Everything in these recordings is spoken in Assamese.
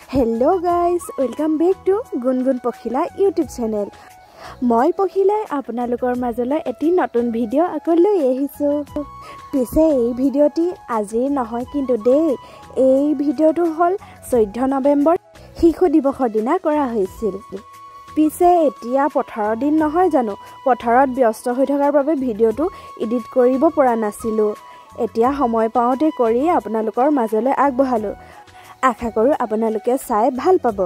Hello guys, welcome back to Gungun Pokhila YouTube channel. মই পখিলাই আপোনালোকৰ মাজলৈ এটি নতুন ভিডিও আকলৈ আহিছো। পিছে এই ভিডিওটি আজিৰ নহয় কিন্তু দেই এই ভিডিওটো হল 14 নৱেম্বৰ শিশু দিৱসৰ দিনা কৰা হৈছিল। পিছে এতিয়া পথাৰৰ দিন নহয় জানো পথাৰত ব্যস্ত হৈ থকাৰ বাবে ভিডিওটো এডিট কৰিব পৰা নাছিলো। এতিয়া সময় পাওঁতে কৰি আপোনালোকৰ মাজলৈ আগবঢ়ালো। আশা কৰো আপোনালোকে চাই ভাল পাব।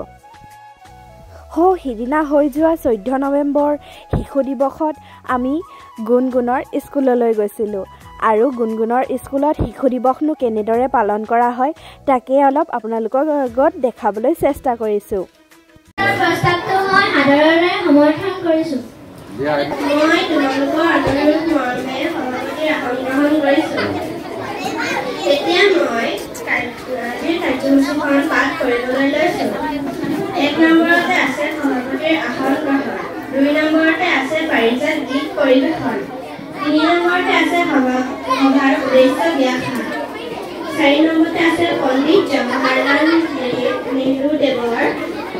সিদিনা হৈ যোৱা 14 নৱেম্বৰ শিশু দিৱসত আমি গুণগুণৰ স্কুললৈ গৈছিলো আৰু গুণগুণৰ স্কুলত শিশু দিৱসনো কেনেদৰে পালন কৰা হয় তাকে অলপ আপোনালোকৰ আগত দেখাবলৈ চেষ্টা কৰিছো। প্ৰস্তাৱটো মই আদৰেৰে সমৰ্থন কৰিছো। মই তোমালোকৰ আদৰৰ মৰ্মে সভাপতি আসন গ্ৰহণ কৰিছো। এতিয়া মই কাৰ্যসূচীখন পাঠ কৰিবলৈ লৈছো। 1 নম্বৰতে আছে সভাপতিৰ আসন গ্ৰহণ, 2 নম্বৰতে আছে পাৰিজাত গীত পৰিৱেশন, 3 নম্বৰতে আছে সভাৰ উদ্দেশ্য ব্যাখ্যা, 4 নম্বৰতে আছে পণ্ডিত জৱাহৰলাল নেহৰু দেৱৰ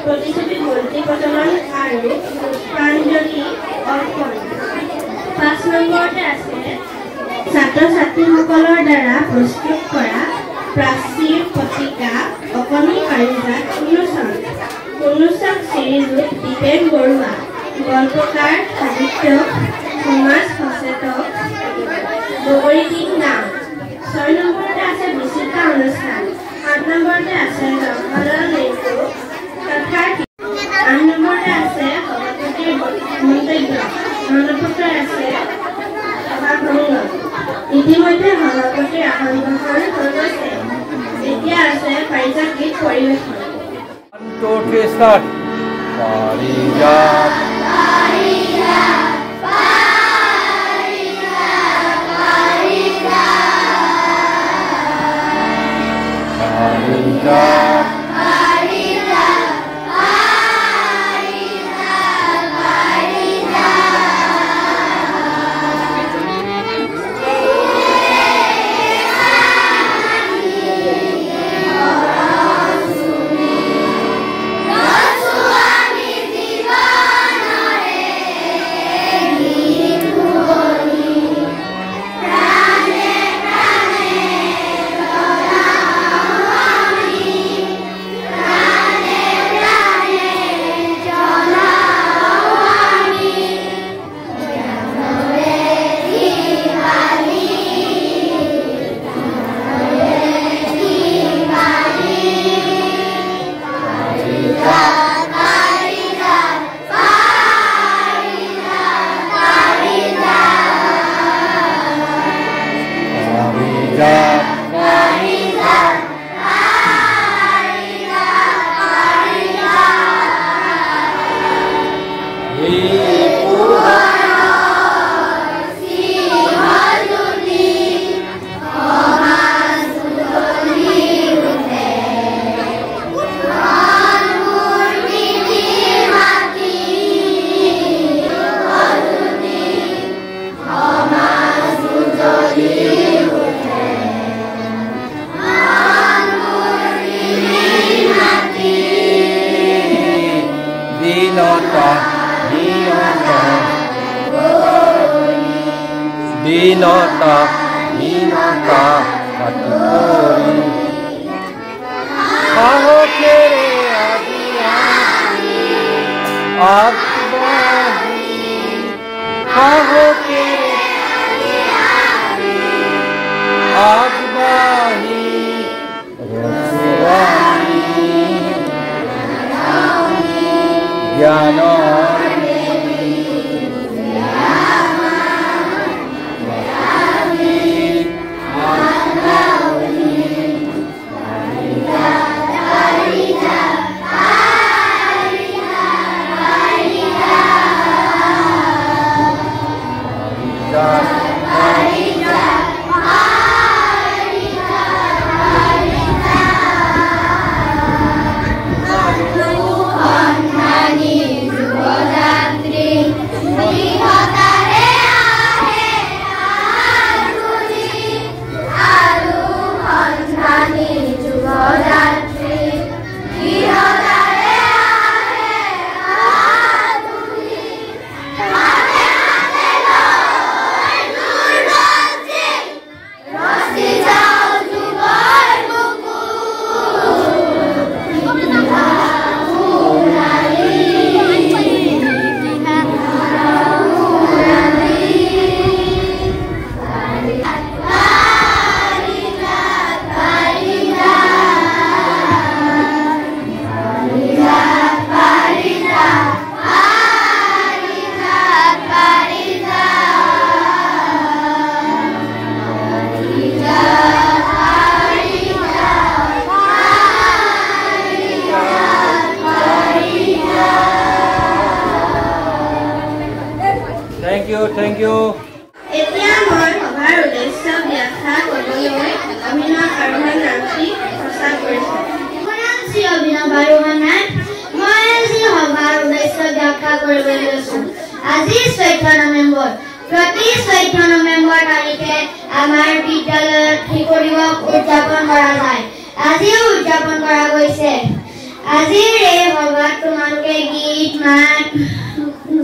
প্ৰতিচ্ছবি মূৰ্তি প্ৰজ্বলন আৰু পুষ্পাঞ্জলি অৰ্পণ, 5 নম্বৰতে আছে ছাত্ৰ ছাত্ৰীসকলৰ দ্বাৰা প্ৰস্তুত কৰা প্ৰাচীৰ পত্ৰিকা অকণি পাৰিজাত উন্মোচন চিৰিজত দীপেন বৰুৱা গল্পকাৰ সাহিত্যক সমাজ সচেতক বগৰীটিক নাম, 6 নম্বৰতে আছে বিচিত্ৰ অনুষ্ঠান, 7 নম্বৰতে আছে জৱাহৰলাল নেহৰু কথাৰ, 8 নম্বৰতে আছে সভাপতিৰ মন্তব্য, 9 নম্বৰতে আছে সভাভংগ। ইতিমধ্যে সভাপতিৰ আসন গ্ৰহণ হৈ গৈছে। এতিয়া আছে পাৰিজাত গীত পৰিৱেশন। 1 2 3 start. Parijat Dinata Kategori Aho kere adiyani Akbahi Aho kere adiyani Akbahi Rasuani Jnana Thank you. এতিয়া মই সভাৰ উদ্দেশ্য ব্যাখ্যা কৰিবলৈ অভিনৱ আৰোহণ নামটি প্ৰচাৰ কৰিছোঁ। মোৰ নাম শ্ৰী অভিনৱ আৰোহণ নাথ। মই আজি সভাৰ উদ্দেশ্য ব্যাখ্যা কৰিবলৈ লৈছোঁ। আজি 14 নৱেম্বৰ। প্ৰতি 14 নৱেম্বৰ তাৰিখে আমাৰ বিদ্যালয়ত শিশু দিৱস উদযাপন কৰা যায়। আজিও উদযাপন কৰা গৈছে। আজিৰ এই সভাত তোমালোকে গীত মাত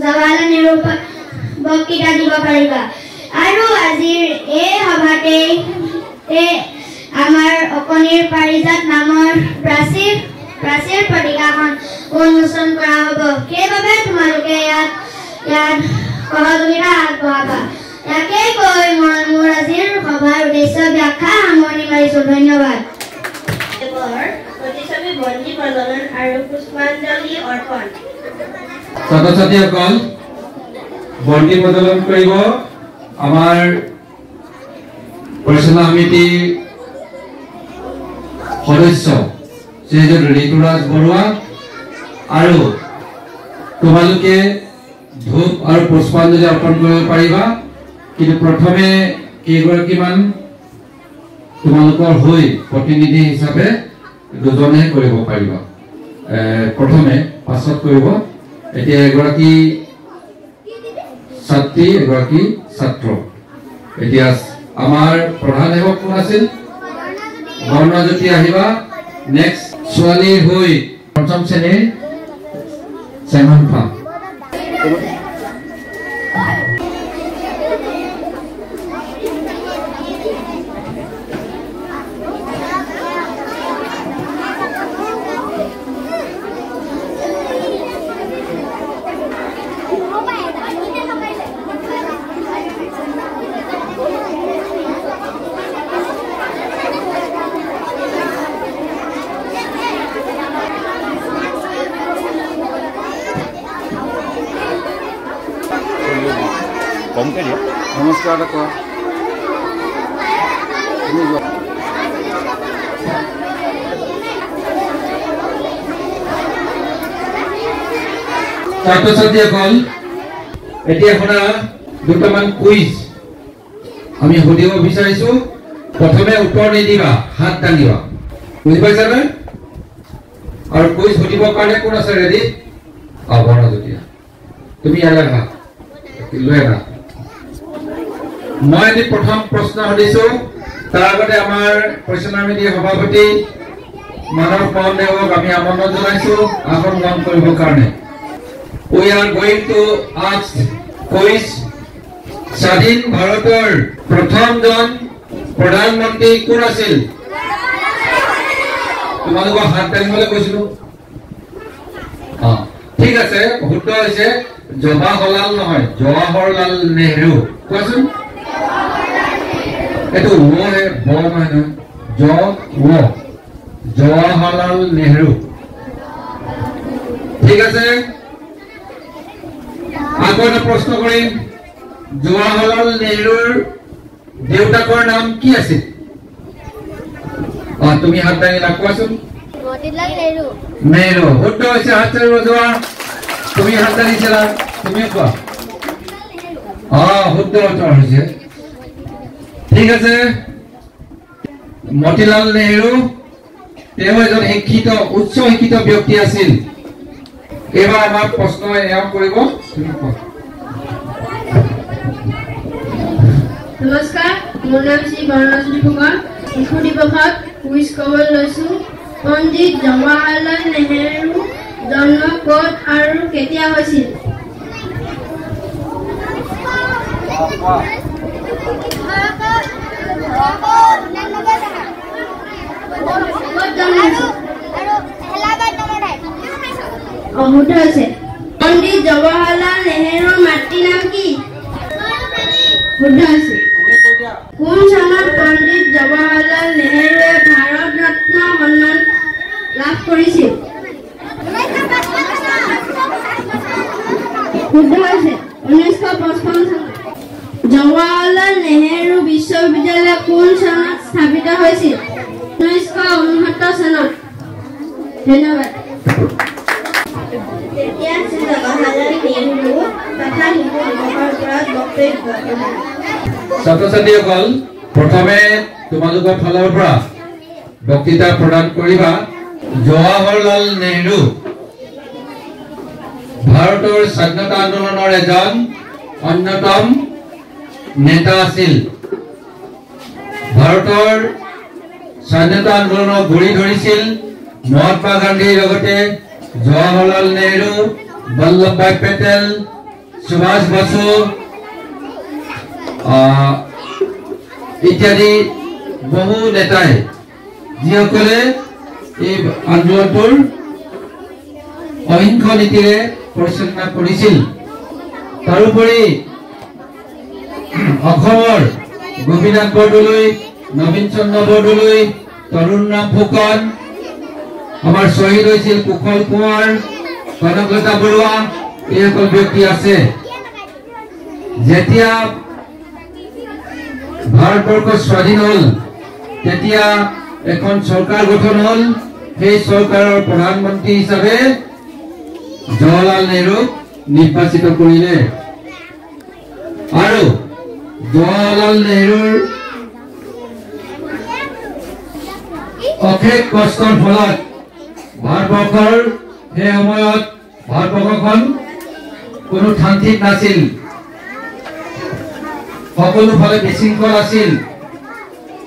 জৱাহৰলাল নেহৰু বক্তৃতা দিব পাৰিবা। আৰু আজিৰ এই সভাতে আমাৰ অকণিৰ পাৰিজাত নামৰ প্ৰাচীৰ পত্ৰিকাখন উন্মোচন কৰা হ'ব। সেইবাবে তোমালোকে ইয়াত সহযোগিতা আগবঢ়াবা। ইয়াকে কৈ মই মোৰ আজিৰ সভাৰ উদ্দেশ্য ব্যাখ্যা সামৰণি মাৰিছোঁ। ধন্যবাদ। প্ৰতিচ্ছবি বন্তি প্ৰজ্বলন আৰু পুষ্পাঞ্জলি অৰ্পণ। ছাত্ৰ ছাত্ৰীসকল বন্তি প্ৰজ্বলন কৰিব আমাৰ পৰিচালনা সমিতিৰ সদস্য শ্ৰীযুত ঋতুৰাজ বৰুৱা আৰু তোমালোকে ধূপ আৰু পুষ্পাঞ্জলি অৰ্পণ কৰিব পাৰিবা। কিন্তু প্ৰথমে কেইগৰাকীমান তোমালোকৰ হৈ প্ৰতিনিধি হিচাপে দুজনেহে কৰিব পাৰিবা। প্ৰথমে পাছত কৰিব। এতিয়া এগৰাকী ছাত্ৰী এগৰাকী ছাত্ৰ। এতিয়া আমাৰ প্ৰধান সেৱক কোন আছিল? বৰ্ণজ্যোতি আহিবা। নেক্সট ছোৱালীৰ হৈ প্ৰথম শ্ৰেণীৰ চেমনফা। নমস্কাৰ কৰা। ছাত্ৰ ছাত্ৰীসকল এতিয়া শুনা দুটামান কুইজ আমি সুধিব বিচাৰিছো। প্ৰথমে উত্তৰ নিদিবা, হাত দাঙিবা। বুজি পাইছানে? আৰু কুইজ সুধিবৰ কাৰণে কোন আছে ৰেডি? বৰ্ণজ্যোতি তুমি ইয়ালৈ আহা, লৈ আহা। মই এটি প্ৰথম প্ৰশ্ন সুধিছো। তাৰ আগতে আমাৰ পৰিচালনা সমিতিৰ সভাপতি মানৱ মোহন দেৱক আমি আমন্ত্ৰণ জনাইছো আসন গ্ৰহণ কৰিবৰ কাৰণে। We are going to ask quiz. স্বাধীন ভাৰতৰ প্ৰথমজন প্ৰধানমন্ত্ৰী কোন আছিল? তোমালোকক হাত দাঙিবলৈ কৈছিলো। ঠিক আছে, শুদ্ধ হৈছে জৱাহৰলাল নহয়, জৱাহৰলাল নেহৰু। কোৱাচোন। এইটো ৱ হে, ব নহয় নহয়, জৱাহৰলাল নেহৰু। ঠিক আছে, আকৌ এটা প্ৰশ্ন কৰিম। জৱাহৰলাল নেহৰুৰ দেউতাকৰ নাম কি আছিল? তুমি হাত দাঙিলা। কোৱাচোন। মতিলাল নেহৰু। নেহৰু শুদ্ধ হৈছে। হাত চাৰি বজোৱা। তুমি হাত দাঙিছিলা, তুমি কোৱা। শুদ্ধ উত্তৰ হৈছে। ঠিক আছে, মতিলাল নেহৰু তেওঁ এজন শিক্ষিত, উচ্চ শিক্ষিত ব্যক্তি আছিল। এইবাৰ আমাৰ প্ৰশ্ন এওঁ কৰিব। নমস্কাৰ, মোৰ নাম শ্ৰী বৰ্ণজ্যোতি ফুকন। শিশু দিৱসত কুইজ ক'বলৈ লৈছোঁ। পণ্ডিত জৱাহৰলাল নেহৰু জন্ম ক'ত আৰু কেতিয়া হৈছিল? শুদ্ধ হৈছে। পণ্ডিত জৱাহৰলাল নেহৰুৰ মাতৃৰ নাম কি? শুদ্ধ হৈছে। কোন চনত পণ্ডিত জৱাহৰলাল নেহৰুৱে ভাৰত ৰত্ন সন্মান লাভ কৰিছিল? শুদ্ধ হৈছে। 1955 চনত। জৱাহৰলাল নেহৰু বিশ্ববিদ্যালয় কোন চনত স্থাপিত হৈছিল? 1969 চনত। ধন্যবাদ। তেতিয়া জৱাহৰলাল নেহৰু তথা শিশু দিৱসৰ ওপৰত বক্তব্য ছাত্ৰ ছাত্ৰীসকল প্ৰথমে তোমালোকৰ ফালৰ পৰা বক্তৃতা প্ৰদান কৰিবা জৱাহৰলাল নেহৰু ভাৰতৰ স্বাধীনতা আন্দোলনৰ এজন অন্যতম নেতা আছিল ভাৰতৰ স্বাধীনতা আন্দোলনক গঢ়ি ধৰিছিল মহাত্মা গান্ধীৰ লগতে জৱাহৰলাল নেহৰু বল্লভভাই পেটেল সুভাষ বসু ইত্যাদি বহু নেতাই যিসকলে এই আন্দোলনটোৰ অহিংস নীতিৰে পৰিচালনা কৰিছিল তাৰোপৰি অসমৰ গোপীনাথ বৰদলৈ নবীন চন্দ্ৰ বৰদলৈ তৰুণৰাম ফুকন আমাৰ শ্বহীদ হৈছিল কুশল কোঁৱৰ কনকলতা বৰুৱা এইসকল ব্যক্তি আছে যেতিয়া ভাৰতবৰ্ষ স্বাধীন হল তেতিয়া এখন চৰকাৰ গঠন হল সেই চৰকাৰৰ প্ৰধানমন্ত্ৰী হিচাপে জৱাহৰলাল নেহৰুক নিৰ্বাচিত কৰিলে আৰু জৱাহৰলাল নেহৰুৰ অশেষ কষ্টৰ ফলত ভাৰতবৰ্ষৰ সেই সময়ত ভাৰতবৰ্ষখন কোনো শান্তিত নাছিল সকলো ফালে বিশৃংখল আছিল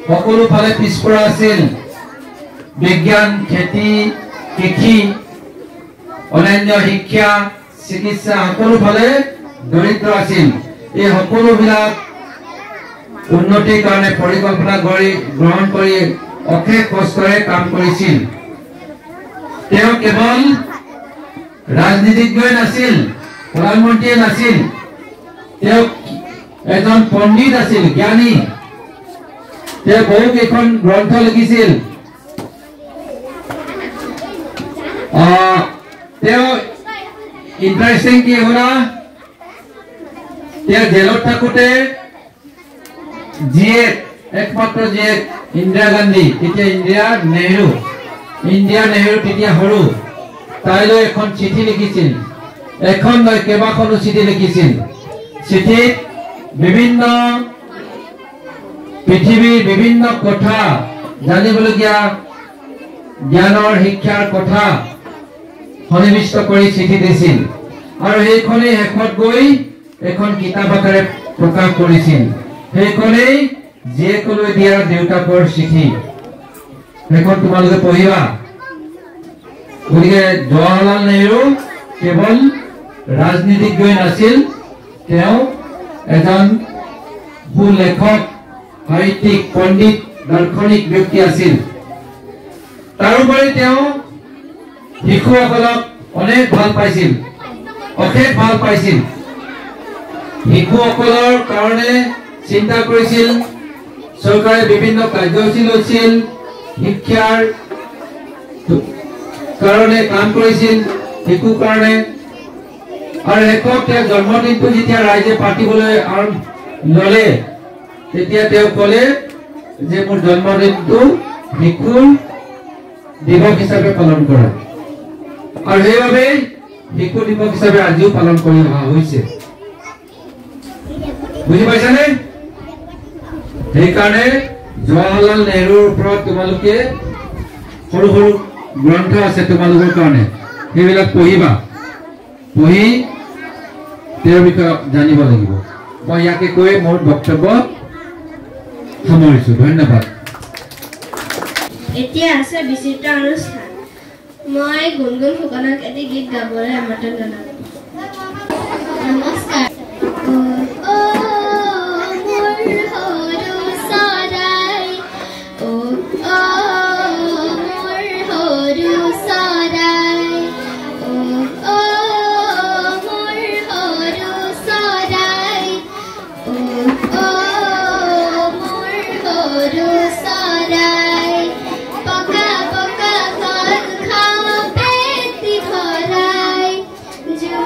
সকলো ফালে পিছপৰা আছিল বিজ্ঞান খেতি কৃষি অন্যান্য শিক্ষা চিকিৎসা সকলো ফালে দৰিদ্ৰ আছিল এই সকলোবিলাক উন্নতিৰ কাৰণে পৰিকল্পনা গ্ৰহণ কৰি অশেষ কষ্টৰে কাম কৰিছিল তেওঁ কেৱল ৰাজনীতিজ্ঞই নাছিল প্ৰধানমন্ত্ৰীয়ে নাছিল তেওঁ এজন পণ্ডিত আছিল জ্ঞানী তেওঁ বহু কেইখন গ্ৰন্থ লিখিছিল তেওঁ ইণ্টাৰেষ্টিং কি হ'লা তেওঁ জেলত থাকোঁতে জীয়েক একমাত্ৰ জীয়েক ইন্দিৰা গান্ধী তেতিয়া ইন্দিৰা নেহৰু তেতিয়া সৰু তাইলৈ এখন চিঠি লিখিছিল এখন নহয় কেইবাখনো চিঠি লিখিছিল চিঠিত বিভিন্ন পৃথিৱীৰ বিভিন্ন কথা জানিবলগীয়া জ্ঞানৰ শিক্ষাৰ কথা সন্নিবিষ্ট কৰি চিঠি দিছিল আৰু সেইখনেই শেষত গৈ এখন কিতাপ আকাৰে প্ৰকাশ কৰিছিল সেইখনেই জীয়েকলৈ দিয়া দেউতাকৰ চিঠি সেইখন তোমালোকে পঢ়িবা গতিকে জৱাহৰলাল নেহৰু কেৱল ৰাজনীতিজ্ঞই নাছিল তেওঁ এজন সুলেখক সাহিত্যিক পণ্ডিত দাৰ্শনিক ব্যক্তি আছিল তাৰোপৰি তেওঁ শিশুসকলক অনেক ভাল পাইছিল অশেষ ভাল পাইছিল শিশুসকলৰ কাৰণে চিন্তা কৰিছিল চৰকাৰে বিভিন্ন কাৰ্যসূচী লৈছিল শিক্ষাৰ কাৰণে কাম কৰিছিল শিশুৰ কাৰণে আৰু শেষত তেওঁৰ জন্মদিনটো যেতিয়া ৰাইজে পাতিবলৈ ল'লে তেতিয়া তেওঁ ক'লে যে মোৰ জন্মদিনটো শিশুৰ দিৱস হিচাপে পালন কৰা আৰু সেইবাবে শিশু দিৱস হিচাপে আজিও পালন কৰি অহা হৈছে বুজি পাইছানে সেইকাৰণে জৱাহৰলাল নেহৰুৰ ওপৰত তোমালোকে সৰু সৰু গ্ৰন্থ আছে তোমালোকৰ কাৰণে সেইবিলাক পঢ়িবা পঢ়ি তেওঁৰ বিষয়ে জানিব লাগিব মই ইয়াকে কৈ মোৰ বক্তব্য সামৰিছো ধন্যবাদ এতিয়া আছে বিচিত্ৰ অনুষ্ঠান মই গুণগুণ ফুকনক এটি গীত গাবলৈ আমন্ত্ৰণ জনালোঁ নমস্কাৰ जो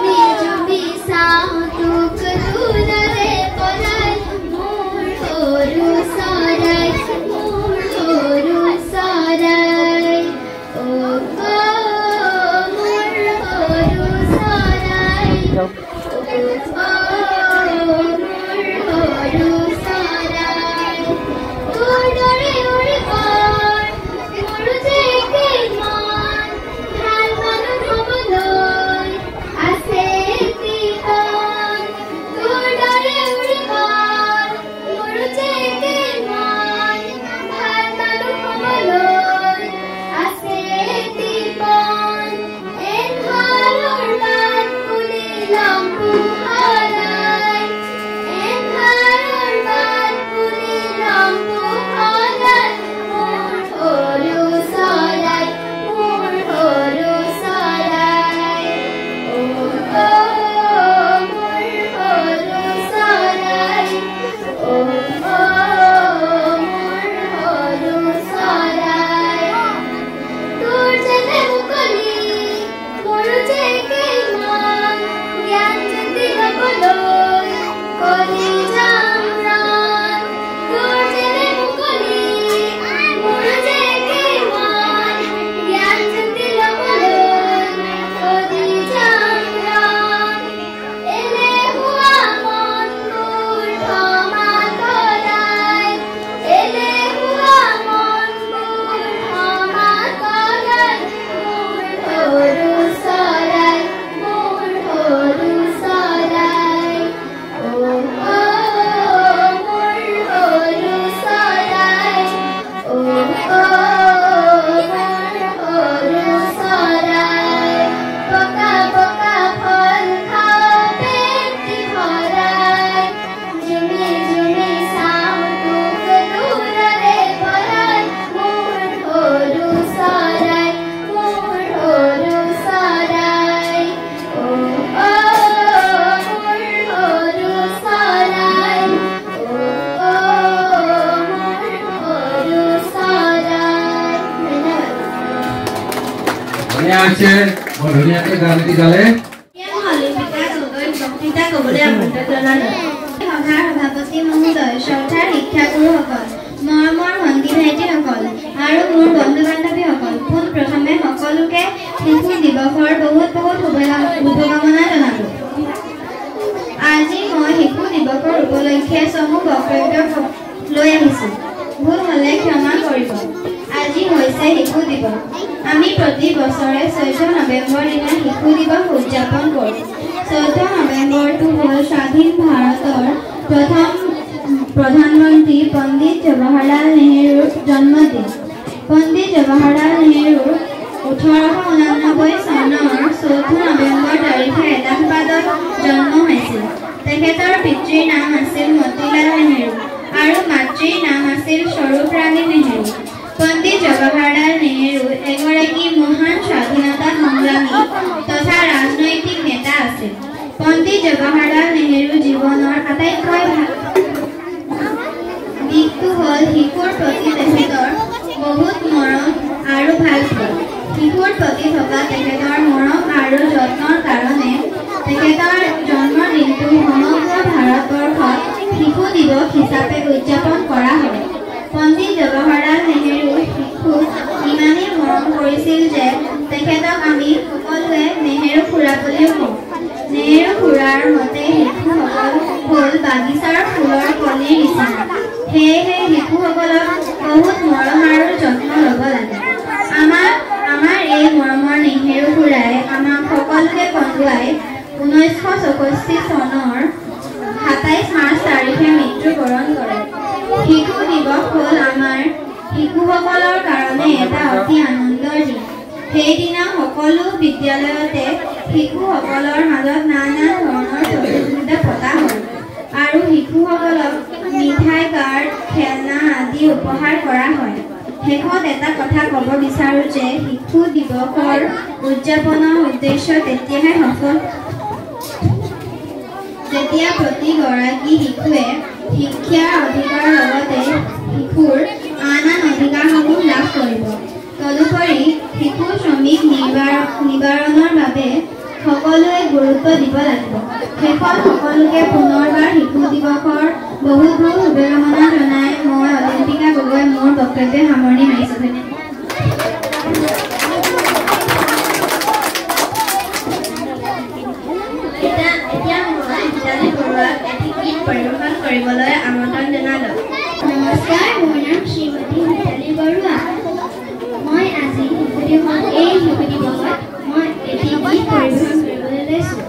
হৈছে বৰ ধুনীয়াকৈ গান এটি গালে সভাপতি মহোদয় শ্ৰদ্ধাৰ শিক্ষাগুৰুসকল মৰমৰ ভণ্টি ভাইটিসকল আৰু মোৰ বন্ধু বান্ধৱীসকল পোনপ্ৰথমে সকলোকে শিশু দিৱসৰ বহুত শুভকামনা জনালোঁ। আজি মই শিশু দিৱসৰ উপলক্ষে চমু বক্তব্য লৈ আহিছোঁ। ভুল হ'লে ক্ষমা কৰিব। আজি হৈছে শিশু দিৱস। আমি প্ৰতি বছৰে 14 নৱেম্বৰ দিনা শিশু দিৱস উদযাপন কৰোঁ। 14 নৱেম্বৰটো হ'ল স্বাধীন ভাৰতৰ প্ৰথম প্ৰধানমন্ত্ৰী পণ্ডিত জৱাহৰলাল নেহৰুৰ জন্মদিন। পণ্ডিত জৱাহৰলাল নেহৰুৰ 1889 চনৰ 14 নৱেম্বৰ তাৰিখে এলাহাবাদত জন্ম হৈছিল। তেখেতৰ পিতৃৰ নাম আছিল মতিলাল নেহৰু আৰু মাতৃৰ নাম আছিল স্বৰূপৰাণী নেহৰু। পণ্ডিত জৱাহৰলাল নেহৰু এগৰাকী মহান স্বাধীনতা সংগ্ৰামী তথা ৰাজনৈতিক নেতা আছিল। পণ্ডিত জৱাহৰলাল নেহৰু জীৱনৰ আটাইতকৈ দিশটো হ'ল শিশুৰ প্ৰতি তেখেতৰ বহুত মৰম আৰু ভালপোৱা। শিশুৰ প্ৰতি থকা তেখেতৰ মৰম আৰু যত্নৰ কাৰণে তেখেতৰ জন্মদিনটো সমগ্ৰ ভাৰতবৰ্ষত শিশু দিৱস হিচাপে উদযাপন কৰা হয়। পণ্ডিত জৱাহৰলাল নেহৰু শিশুক ইমানেই মৰম কৰিছিল যে তেখেতক আমি সকলোৱে নেহৰু খুৰা বুলিও কওঁ। নেহৰু খুৰাৰ মতে শিশুসকল হ'ল বাগিচাৰ ফুলৰ কলিৰ নিচিনা। সেয়েহে শিশুসকলক বহুত মৰম আৰু যত্ন ল'ব লাগে। আমাৰ এই মৰমৰ নেহৰু খুৰাই আমাক সকলোকে কন্দুৱাই 1964 চনৰ 27 মাৰ্চ তাৰিখে মৃত্যুবৰণ কৰে। শিশু দিৱস হ'ল আমাৰ শিশুসকলৰ কাৰণে এটা অতি আনন্দৰ দিন। সেইদিনা সকলো বিদ্যালয়তে শিশুসকলৰ মাজত নানা ধৰণৰ প্ৰতিযোগিতা পতা হয় আৰু শিশুসকলক মিঠাই কাৰ্ড খেলনা আদি উপহাৰ কৰা হয়। শেষত এটা কথা ক'ব বিচাৰোঁ যে শিশু দিৱসৰ উদযাপনৰ উদ্দেশ্য তেতিয়াহে সফল যেতিয়া প্ৰতিগৰাকী শিশুৱে শিক্ষাৰ অধিকাৰৰ লগতে শিশুৰ আন অধিকাৰসমূহ লাভ কৰিব। তদুপৰি শিশু শ্ৰমিক নিবাৰণৰ বাবে সকলোৱে গুৰুত্ব দিব লাগিব। শেষত সকলোকে পুনৰবাৰ শিশু দিৱসৰ বহুত শুভকামনা জনাই মই অলিম্পিকা গগৈ মোৰ বক্তব্য সামৰণি মাৰিছোঁ। এতিয়া মই গীতালি বৰুৱাক এটি গীত পৰিৱেশন কৰিবলৈ আমন্ত্ৰণ জনালোঁ। নমস্কাৰ, মোৰ নাম শ্ৰীমতী গীতালি বৰুৱা। মই আজি এই শিশু দিৱসত মই এটি গীত পৰিৱেশন কৰিবলৈ লৈছোঁ।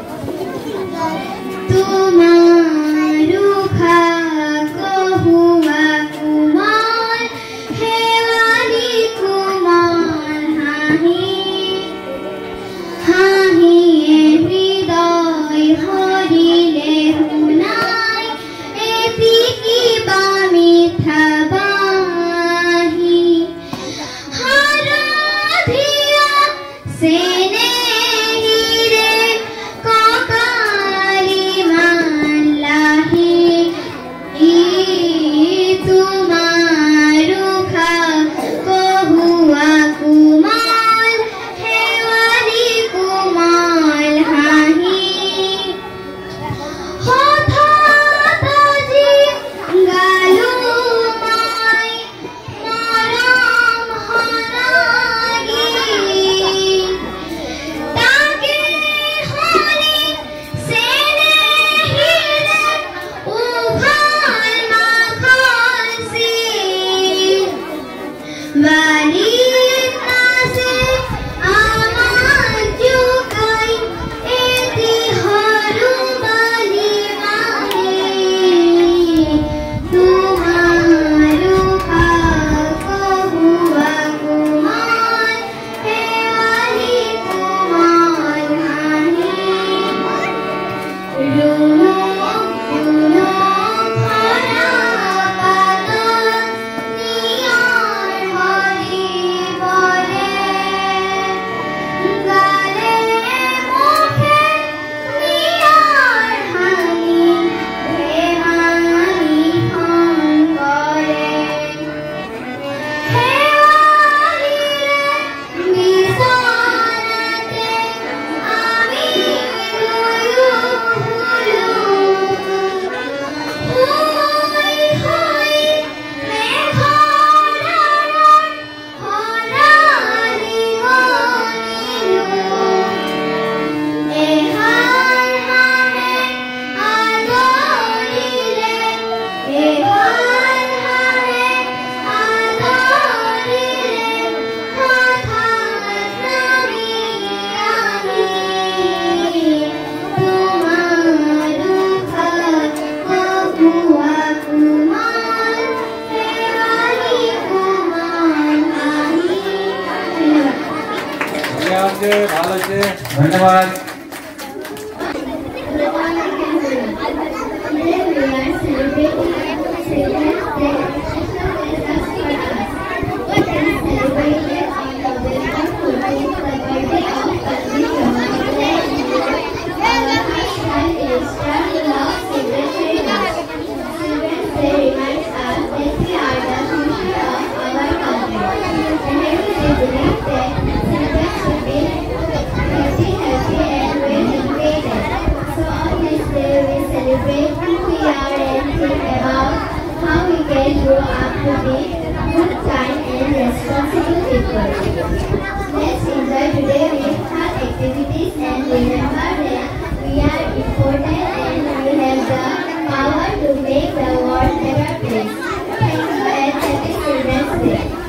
হৈছে ভাল হৈছে ধন্যবাদ Let's enjoy today with fun activities and remember that we are important and we have the power to make the world a better place. Thank you and happy Children's Day.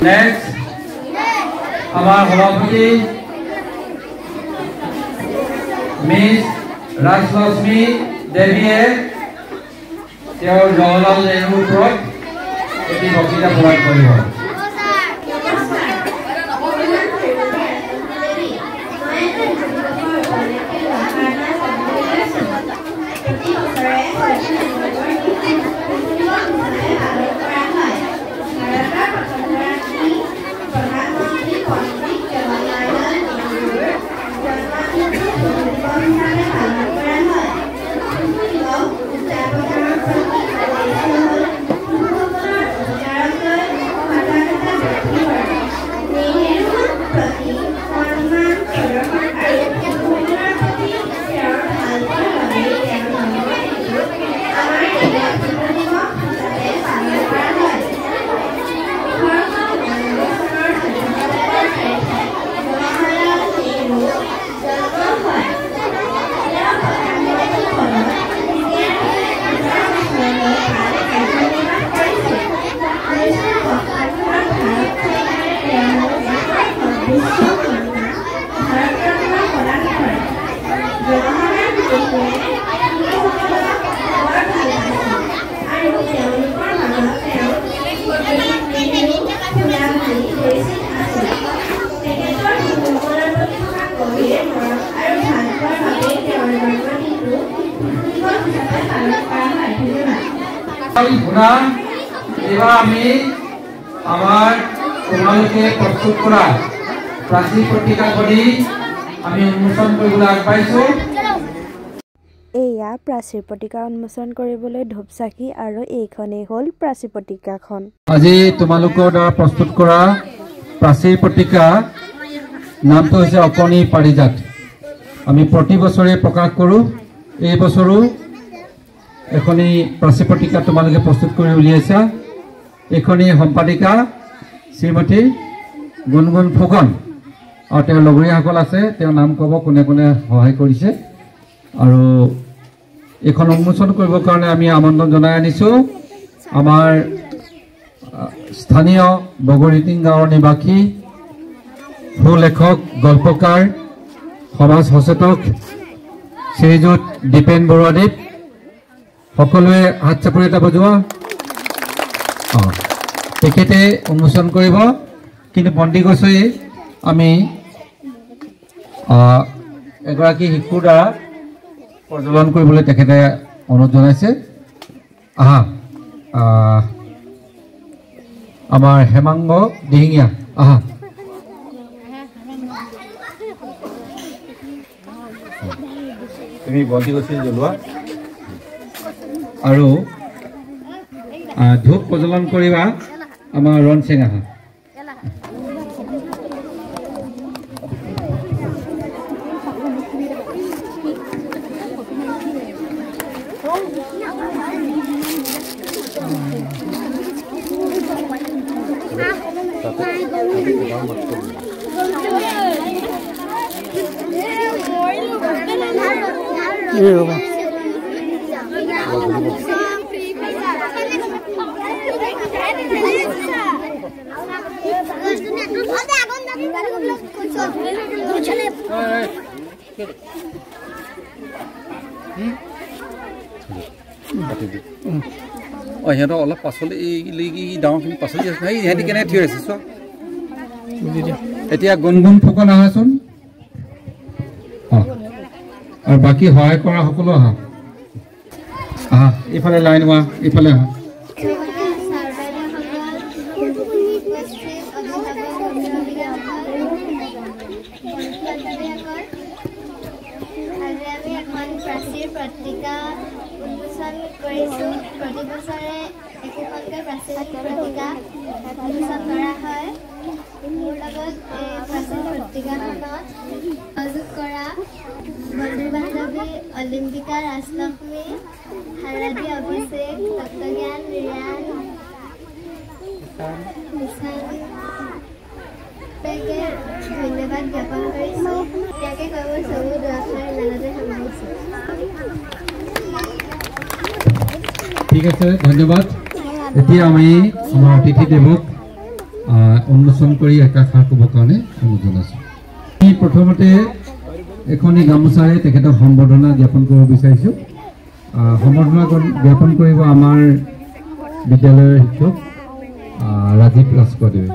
Next, our Bhavati, Miss Rajlakshmi Devi, Theo Jawaharlal Nehru Road, এটি বক্তৃতা প্রদান কৰিব। এবাৰ আমি আমাৰ তোমালোকে প্ৰস্তুত কৰা প্ৰাচীৰ পত্ৰিকাখনি আমি উন্মোচন কৰিবলৈ আগবাঢ়িছো। এয়া প্ৰাচীৰ পত্ৰিকা উন্মোচন কৰিবলৈ ধূপচাকি আৰু এইখনেই হ'ল প্ৰাচীৰ পত্ৰিকাখন। আজি তোমালোকৰ দ্বাৰা প্ৰস্তুত কৰা প্ৰাচীৰ পত্ৰিকা নামটো হৈছে অকণি পাৰিজাত। আমি প্ৰতি বছৰে প্ৰকাশ কৰোঁ। এই বছৰো এখনি প্ৰাচীৰ পত্ৰিকা তোমালোকে প্ৰস্তুত কৰি উলিয়াইছা। এইখনি সম্পাদিকা শ্ৰীমতী গুণগুণ ফুকন আৰু তেওঁৰ লগৰীয়াসকল আছে তেওঁৰ নাম ক'ব কোনে কোনে সহায় কৰিছে আৰু এখন উন্মোচন কৰিবৰ কাৰণে আমি আমন্ত্ৰণ জনাই আনিছোঁ আমাৰ স্থানীয় বগৰীটিং গাঁৱৰ নিবাসী সুলেখক গল্পকাৰ সমাজ সচেতক শ্ৰীযুত দীপেন বৰুৱাদেৱ সকলোৱে হাত চাপৰি এটা বজোৱা তেখেতে উন্মোচন কৰিব কিন্তু বন্তি গছই আমি এগৰাকী শিশুৰ দ্বাৰা প্ৰজ্বলন কৰিবলৈ তেখেতে অনুৰোধ জনাইছে আমাৰ হেমাংগ দিহিঙীয়া তুমি বন্তি গছি জ্বলোৱা আৰু ধূপ প্ৰজ্বলন কৰিবা আমাৰ ৰণ সিং সিহঁতৰ অলপ পাচলি ডাঙৰখিনি পাচলি আছে সিহঁতি কেনেকৈ থিয় আছে চোৱা এতিয়া গুণগুণ ফুকন আহাচোন আৰু বাকী সহায় কৰা সকলো আহা এইফালে লাইন হোৱা এইফালে আহা অলিম্পিকা ৰাজলক্ষ্মী হাৰাদি অভিষেক তত্ত্বজ্ঞান ৰিয়ান ধন্যবাদ জ্ঞাপন কৰিছোঁ ইয়াকে ক'ব চবু দুআষাৰ ইমানতে সামৰিছোঁ ঠিক আছে ধন্যবাদ এতিয়া আমি আমাৰ অতিথিদেৱক উন্মোচন কৰি একাষাৰ ক'বৰ কাৰণে অনুৰোধ জনাইছোঁ প্ৰথমতে এখনি গামোচাৰে তেখেতক সম্বৰ্ধনা জ্ঞাপন কৰিব বিচাৰিছোঁ সম্বৰ্ধনা জ্ঞাপন কৰিব আমাৰ বিদ্যালয়ৰ শিক্ষক ৰাজীৱ ৰাজকদেৱে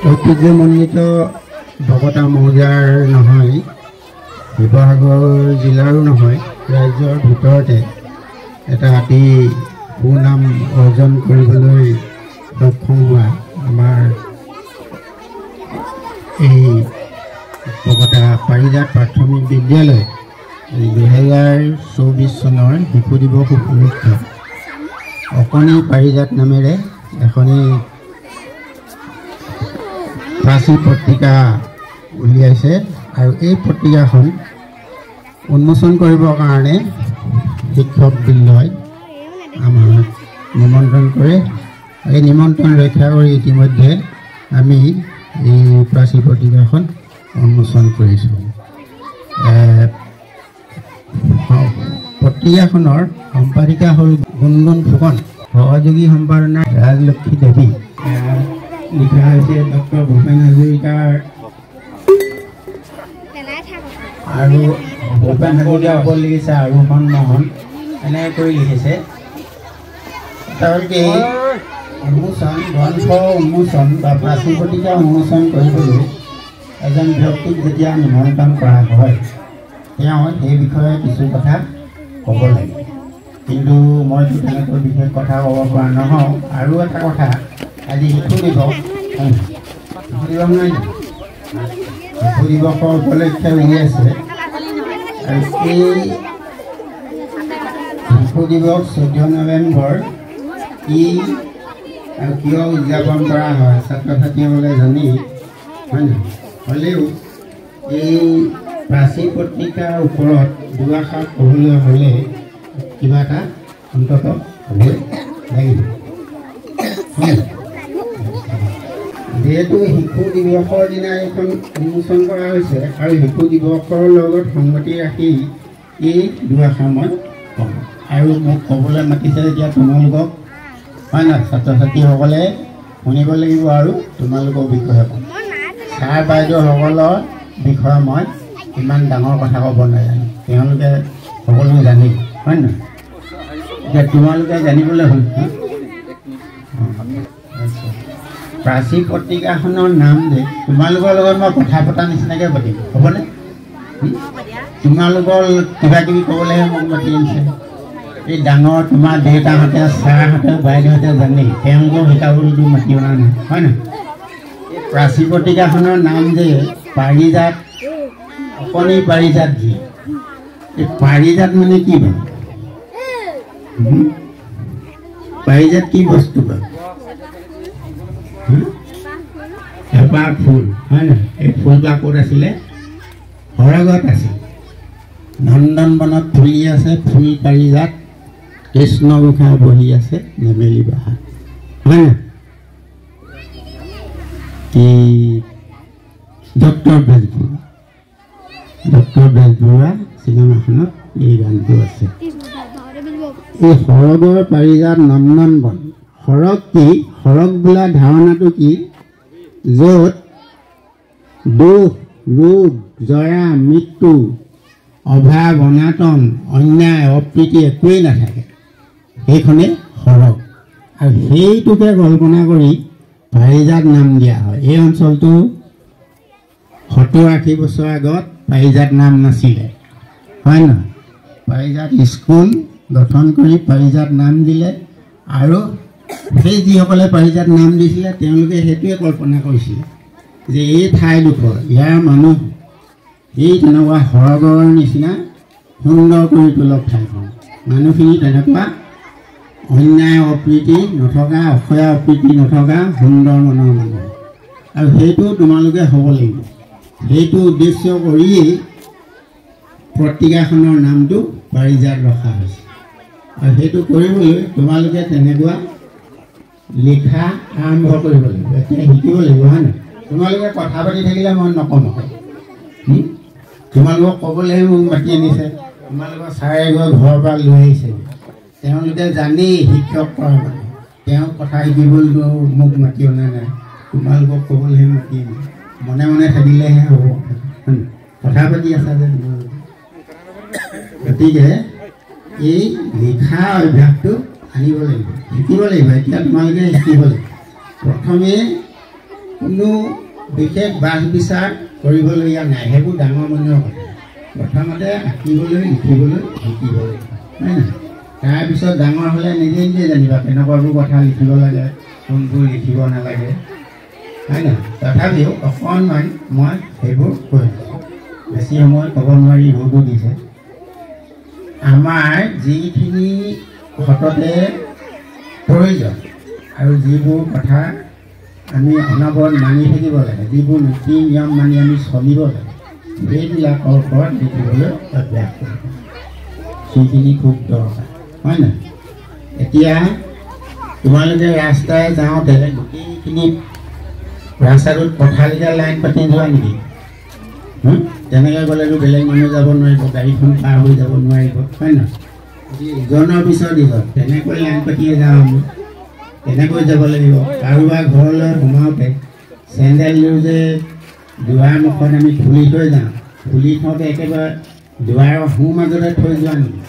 ঐতিহ্যমণ্ডিত ভকতা মৌজাৰ নহয় শিৱসাগৰ জিলাৰো নহয় ৰাজ্যৰ ভিতৰতে এটা অতি সুনাম অৰ্জন কৰিবলৈ সক্ষম হোৱা আমাৰ এই ভকতা পাৰিজাত প্ৰাথমিক বিদ্যালয় 2024 চনৰ শিশু দিৱস উপলক্ষে অকণি পাৰিজাত নামেৰে এখনি প্ৰাচী পত্ৰিকা উলিয়াইছে আৰু এই পত্ৰিকাখন উন্মোচন কৰিবৰ কাৰণে শিক্ষকবৃন্দই আমাক নিমন্ত্ৰণ কৰে এই নিমন্ত্ৰণ ৰক্ষা কৰি ইতিমধ্যে আমি এই প্ৰাচী পত্ৰিকাখন উন্মোচন কৰিছোঁ পত্ৰিকাখনৰ সম্পাদিকা হ'ল গুণগুণ ফুকন সহযোগী সম্পাদনা ৰাজলক্ষ্মী দেৱী লিখা হৈছে ডক্টৰ ভূপেন হাজৰিকাৰ আৰু ভূপেন হাজৰিকাৰ ওপৰত লিখিছে আৰোহণ মোহন এনেকৈ কৰি লিখিছে তেওঁলোকে উন্মোচন গ্ৰন্থ উন্মোচন বা প্ৰাচীন পত্ৰিকা উন্মোচন কৰিবলৈ এজন ব্যক্তিক যেতিয়া নিমন্ত্ৰণ কৰা হয় তেওঁ সেই বিষয়ে কিছু কথা ক'ব লাগে কিন্তু মইতো তেনেকৈ বিশেষ কথা ক'ব পৰা নহওঁ আৰু এটা কথা আজি শিশু দিৱস নহয় শিশু দিৱসৰ উপলক্ষে উলিয়াইছে আৰু এই শিশু দিৱস 14 নৱেম্বৰ আৰু কিয় উদযাপন কৰা হয় ছাত্ৰ ছাত্ৰীসকলে জানি হয় নহয় হ'লেও এই প্ৰাচীন পত্ৰিকাৰ ওপৰত দুআষাৰ ক'বলৈ হ'লে কিবা এটা অন্তত হ'বই লাগিব যিহেতু শিশু দিৱসৰ দিনা এইখন উন্মোচন কৰা হৈছে আৰু শিশু দিৱসৰ লগত সংগতি ৰাখি এই দুআষাৰ মই ক'ম আৰু মোক ক'বলৈ মাতিছে এতিয়া তোমালোকক হয় নহয় ছাত্ৰ ছাত্ৰীসকলে শুনিব লাগিব আৰু তোমালোকৰ বিষয়ে ক'ম ছাৰ বাইদেউসকলৰ বিষয়ে মই ইমান ডাঙৰ কথা ক'ব নাজানো তেওঁলোকে সকলোৱে জানেই হয় নহয় এতিয়া তোমালোকে জানিবলৈ হ'ল প্ৰাচীন পত্ৰিকাখনৰ নাম যে তোমালোকৰ লগত মই কথা পতা নিচিনাকৈ পাতিম হ'বনে তোমালোকৰ কিবা কিবি ক'বলৈহে মোক মাতি আনিছে এই ডাঙৰ তোমাৰ দেউতাহঁতে ছাৰহঁতে বাইদেউহঁতে জানেই তেওঁলোকক শিকাবলৈতো মাতি অনা নাই হয় নহয় প্ৰাচীন পত্ৰিকাখনৰ নাম যে পাৰিজাত অকণি পাৰিজাত যি এই পাৰিজাত মানে কি বাৰু পাৰিজাত কি বস্তু বাৰু এপাহ ফুল হয় নহয় এই ফুলপাহ ক'ত আছিলে সৰগত আছিল নন্দন বনত ফুলি আছে ফুল পাৰিজাত কৃষ্ণ গোসাঁই বহি আছে নেমেলি বাহাত হয় নহয় এই ডক্টৰ বেজবৰুৱা চিনেমাখনত এই গানটো আছে এই সৰগৰ পাৰিজাত নন্দন বন সৰগ কি সৰগ বোলা ধাৰণাটো কি য'ত দুখ ৰোগ জৰা মৃত্যু অভাৱ অনাটন অন্যায় অপ্ৰীতি একোৱেই নাথাকে সেইখনেই সৰগ আৰু সেইটোকে কল্পনা কৰি পাৰিজাত নাম দিয়া হয় এই অঞ্চলটো 70-80 বছৰ আগত পাৰিজাত নাম নাছিলে হয় নহয় পাৰিজাত স্কুল গঠন কৰি পাৰিজাত নাম দিলে আৰু সেই যিসকলে পাৰিজাত নাম দিছিলে তেওঁলোকে সেইটোৱে কল্পনা কৰিছিলে যে এই ঠাইডোখৰ ইয়াৰ মানুহ এই তেনেকুৱা সৰগৰ নিচিনা সুন্দৰ কৰি তোলক ঠাইখন মানুহখিনি তেনেকুৱা অন্যায় অপ্ৰীতি নথকা অসয়া অপ্ৰীতি নথকা সুন্দৰ মনৰ মানুহ আৰু সেইটো তোমালোকে হ'ব লাগিব সেইটো উদ্দেশ্য কৰিয়েই পত্ৰিকাখনৰ নামটো পাৰিজাত ৰখা হৈছে আৰু সেইটো কৰিবলৈ তোমালোকে তেনেকুৱা লিখা আৰম্ভ কৰিব লাগিব এতিয়া শিকিব লাগিব হয় নহয় তোমালোকে কথা পাতি থাকিলে মই নকওঁ তোমালোকক ক'বলৈ মোক মাতি আনিছে তোমালোকৰ ছাৰে গৈ ঘৰৰ পৰা লৈ আহিছে তেওঁলোকে জানেই শিক্ষক কৰা মানে তেওঁ কথা শিকিবলৈতো মোক মাতি অনা নাই তোমালোকক ক'বলৈহে মাতি আনি মনে মনে থাকিলেহে হ'ব কথা পাতি আছা যে তোমালোকে গতিকে এই লিখা অভ্যাসটো আনিব লাগিব শিকিব লাগিব এতিয়া তোমালোকে শিকিব লাগিব প্ৰথমে কোনো বিশেষ বাছ বিচাৰ কৰিবলগীয়া নাই সেইবোৰ ডাঙৰ মানুহৰ কথা প্ৰথমতে আঁকিবলৈ লিখিবলৈ শিকিব লাগিব হয় নহয় তাৰপিছত ডাঙৰ হ'লে নিজে নিজে জানিবা কেনেকুৱাবোৰ কথা লিখিব লাগে কোনবোৰ লিখিব নালাগে হয় নহয় তথাপিও অকণমান মই সেইবোৰ কৈ দিছোঁ বেছি সময় ক'ব নোৱাৰি ৰ'দো দিছে আমাৰ যিখিনি সততে প্ৰয়োজন আৰু যিবোৰ কথা আমি অনবৰত মানি থাকিব লাগে যিবোৰ নীতি নিয়ম মানি আমি চলিব লাগে সেইবিলাকৰ ওপৰত লিখিবলৈ অভ্যাস কৰিব সেইখিনি খুব দৰকাৰ হয় নহয় এতিয়া তোমালোকে ৰাস্তাই যাওঁতে গোটেইখিনি ৰাস্তাটোত পথালিকা লাইন পাতি যোৱা নেকি তেনেকৈ গ'লেতো বেলেগ মানুহ যাব নোৱাৰিব গাড়ীখন পাৰ হৈ যাব নোৱাৰিব হয় নহয় ইজনৰ পিছত ইজন তেনেকৈ লাইন পাতিয়ে যাওঁ আমি তেনেকৈ যাব লাগিব কাৰোবাৰ ঘৰলৈ সোমাওঁতে চেণ্ডেলযোৰ যে দুৱাৰ মুখত আমি খুলি থৈ যাওঁ খুলি থওঁতে একেবাৰে দুৱাৰৰ সোঁ মাজতে থৈ যোৱা নেকি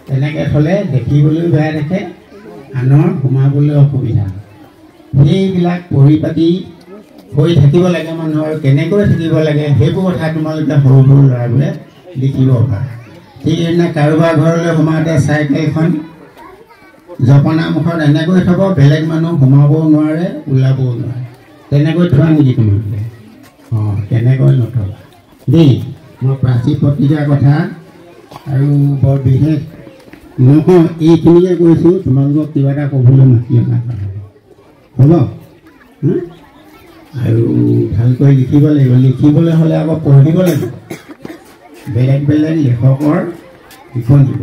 তেনেকৈ থ'লে দেখিবলৈও বেয়া দেখে আনৰ সোমাবলৈ অসুবিধা সেইবিলাক পৰিপাতি হৈ থাকিব লাগে মানুহৰ কেনেকৈ থাকিব লাগে সেইবোৰ কথা তোমালোকে সৰু সৰু ল'ৰাবোৰে লিখিব পাৰে ঠিক সেইদিনা কাৰোবাৰ ঘৰলৈ সোমাওঁতে চাইকেলখন জপনা মুখত এনেকৈ থ'ব বেলেগ মানুহ সোমাবও নোৱাৰে ওলাবও নোৱাৰে তেনেকৈ থোৱা নেকি তোমালোকে অঁ তেনেকৈ নথবা দেই মই প্ৰাচী পত্ৰিকাৰ কথা আৰু বৰ বিশেষ নহয় এইখিনিকে কৈছোঁ তোমালোকক কিবা এটা ক'বলৈ মাতি অনা হ'ব আৰু ভালকৈ লিখিব লাগিব লিখিবলৈ হ'লে আকৌ পঢ়িব লাগিব বেলেগ বেলেগ লেখকৰ লিখন দিব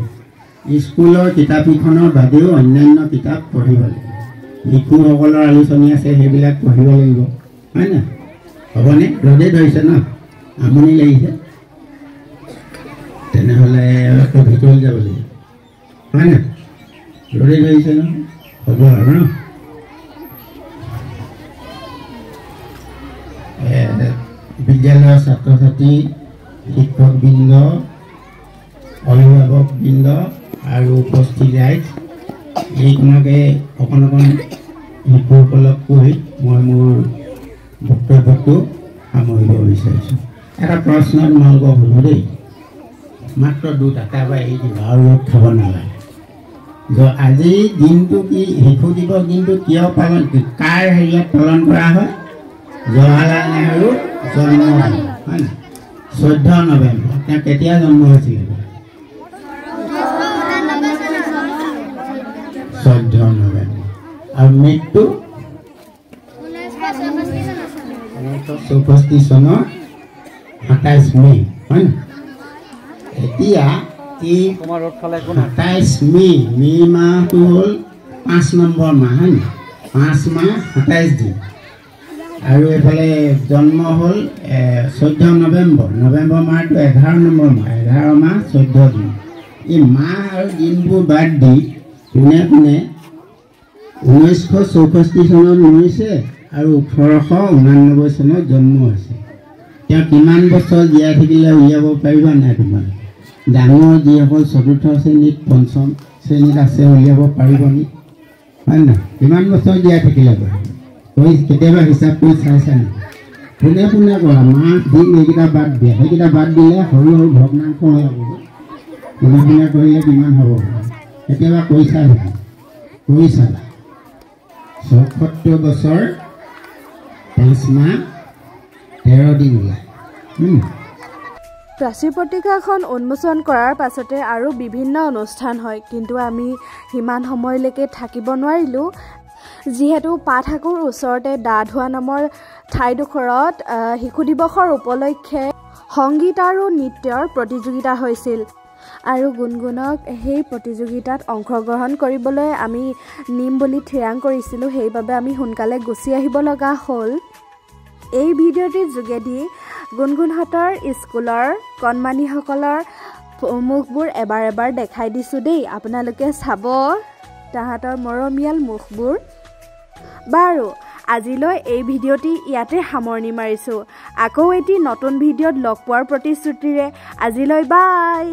স্কুলৰ কিতাপকেইখনৰ বাদেও অন্যান্য কিতাপ পঢ়িব লাগিব শিশুসকলৰ আলোচনী আছে সেইবিলাক পঢ়িব লাগিব হয় নাই হ'বনে ৰ'দে ধৰিছে ন আমনি লাগিছে তেনেহ'লে অলপ ভিতৰলৈ যাব লাগিব হয় নাই ৰ'দে ধৰিছে ন হ'ব আৰু ন বিদ্যালয়ৰ ছাত্ৰ ছাত্ৰী শিক্ষকবৃন্দ অভিভাৱকবৃন্দ আৰু উপস্থিত ৰাইজ এইখনকে অকণ অকণ শিশুসকলক কৈ মই মোৰ বক্তব্যটো সামৰিব বিচাৰিছোঁ এটা প্ৰশ্ন তোমালোকক সোধোঁ দেই মাত্ৰ দুটা তাৰপৰা এই দিবা আৰু ৰ'দ খাব নালাগে আজি দিনটো কি শিশু দিৱস দিনটো কিয় পালন কাৰ হেৰিয়াত পালন কৰা হয় জৱাহৰলাল নেহৰু জন্মদিন হয় নাই 14 নৱেম্বৰ তেওঁ কেতিয়া জন্ম হৈছিল 14 নৱেম্বৰ আৰু মৃত্যু 64 চনৰ 27 মে হয় নাই এতিয়া এই 27 মে মাহটো হ'ল 5 নম্বৰ মাহ হয় নাই 5 মাহ 27 দিন আৰু এইফালে জন্ম হ'ল 14 নৱেম্বৰ মাহটো 11 নম্বৰ মাহ 11 মাহ 14 দিন এই মাহ আৰু দিনবোৰ বাদ দি কোনে কোনে 1964 চনত মৰিছে আৰু 1889 চনত জন্ম হৈছে তেওঁ কিমান বছৰ জীয়াই থাকিলে উলিয়াব পাৰিবা নাই তোমালোকে ডাঙৰ যিসকল 4ৰ্থ শ্ৰেণীত 5ম শ্ৰেণীত আছে উলিয়াব পাৰিব নি হয় নাই কিমান বছৰ জীয়াই থাকিলে কৈ কেতিয়াবা হিচাপ কৰি চাইছা নি কোনে কোনে কৰা মাহ দিন এইকেইটা বাদ দিয়ে সেইকেইটা বাদ দিলে সৰু সৰু ভগ্নাংশ লাগিব কোনে কোনে কৰিলে কিমান হ'ব কেতিয়াবা কৈছা নেকি কৈছা 74 বছৰ 5 মাহ 13 দিন ওলায় প্ৰাচী পত্ৰিকাখন উন্মোচন কৰাৰ পাছতে আৰু বিভিন্ন অনুষ্ঠান হয় কিন্তু আমি সিমান সময়লৈকে থাকিব নোৱাৰিলোঁ যিহেতু পাঠশাকুৰ ওচৰতে দা ধোৱা নামৰ ঠাইডোখৰত শিশু দিৱসৰ উপলক্ষে সংগীত আৰু নৃত্যৰ প্ৰতিযোগিতা হৈছিল আৰু গুণগুণক সেই প্ৰতিযোগিতাত অংশগ্ৰহণ কৰিবলৈ আমি নিম বুলি থিৰাং কৰিছিলোঁ সেইবাবে আমি সোনকালে গুচি আহিব লগা হ'ল এই ভিডিঅ'টিৰ যোগেদি গুণগুণহঁতৰ স্কুলৰ কণমানিসকলৰ মুখবোৰ এবাৰ এবাৰ দেখাই দিছোঁ দেই আপোনালোকে চাব তাহাঁতৰ মৰমীয়াল মুখবোৰ বাৰু আজিলৈ এই ভিডিঅ'টি ইয়াতে সামৰণি মাৰিছোঁ আকৌ এটি নতুন ভিডিঅ'ত লগ পোৱাৰ প্ৰতিশ্ৰুতিৰে আজিলৈ বাই